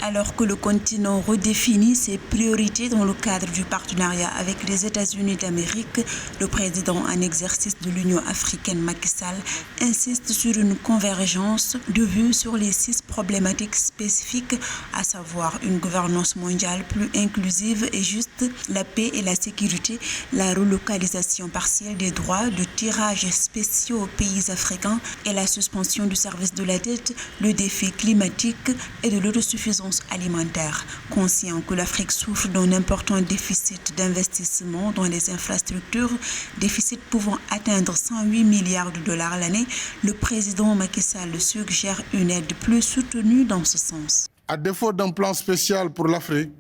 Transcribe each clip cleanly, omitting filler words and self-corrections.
Alors que le continent redéfinit ses priorités dans le cadre du partenariat avec les États-Unis d'Amérique, le président en exercice de l'Union africaine Macky Sall insiste sur une convergence de vues sur les 6 problématiques spécifiques, à savoir une gouvernance mondiale plus inclusive et juste, la paix et la sécurité, la relocalisation partielle des droits de tirage spéciaux aux pays africains et la suspension du service de la dette, le défi climatique et de l'autosuffisance alimentaire. Conscient que l'Afrique souffre d'un important déficit d'investissement dans les infrastructures, déficit pouvant atteindre 108 milliards de dollars l'année, le président Macky Sall suggère une aide plus soutenue dans ce sens. À défaut d'un plan spécial pour l'Afrique,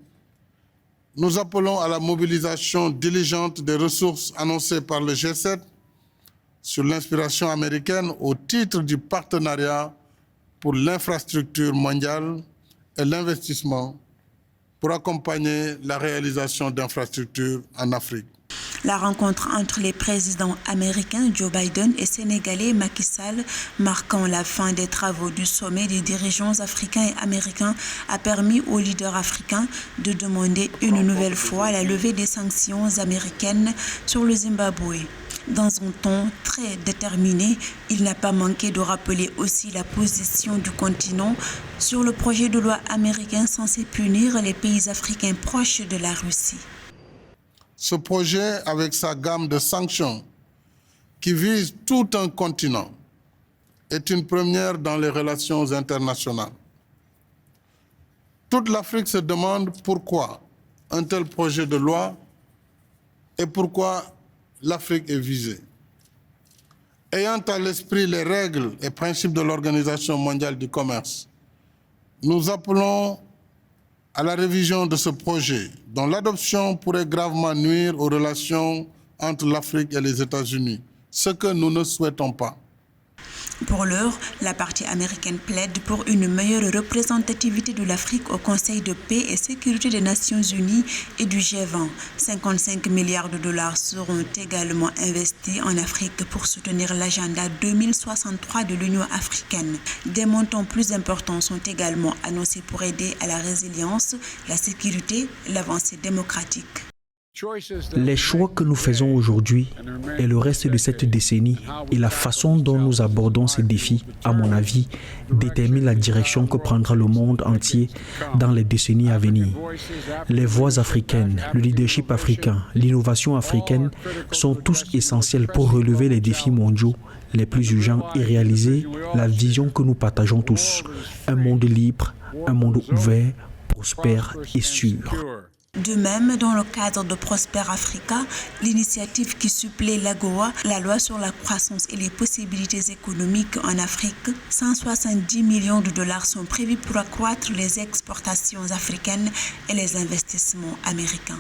nous appelons à la mobilisation diligente des ressources annoncées par le G7 sur l'inspiration américaine au titre du partenariat pour l'infrastructure mondiale et l'investissement pour accompagner la réalisation d'infrastructures en Afrique. La rencontre entre les présidents américains Joe Biden et sénégalais Macky Sall, marquant la fin des travaux du sommet des dirigeants africains et américains, a permis aux leaders africains de demander une nouvelle fois la levée des sanctions américaines sur le Zimbabwe. Dans un ton très déterminé, il n'a pas manqué de rappeler aussi la position du continent sur le projet de loi américain censé punir les pays africains proches de la Russie. Ce projet, avec sa gamme de sanctions qui vise tout un continent, est une première dans les relations internationales. Toute l'Afrique se demande pourquoi un tel projet de loi et pourquoi l'Afrique est visée. Ayant à l'esprit les règles et principes de l'Organisation mondiale du commerce, nous appelons à la révision de ce projet, dont l'adoption pourrait gravement nuire aux relations entre l'Afrique et les États-Unis, ce que nous ne souhaitons pas. Pour l'heure, la partie américaine plaide pour une meilleure représentativité de l'Afrique au Conseil de paix et sécurité des Nations Unies et du G20. 55 milliards de dollars seront également investis en Afrique pour soutenir l'agenda 2063 de l'Union africaine. Des montants plus importants sont également annoncés pour aider à la résilience, la sécurité et l'avancée démocratique. Les choix que nous faisons aujourd'hui et le reste de cette décennie et la façon dont nous abordons ces défis, à mon avis, déterminent la direction que prendra le monde entier dans les décennies à venir. Les voix africaines, le leadership africain, l'innovation africaine sont tous essentiels pour relever les défis mondiaux les plus urgents et réaliser la vision que nous partageons tous. Un monde libre, un monde ouvert, prospère et sûr. De même, dans le cadre de Prosper Africa, l'initiative qui supplée l'AGOA, la loi sur la croissance et les possibilités économiques en Afrique, 170 millions de dollars sont prévus pour accroître les exportations africaines et les investissements américains.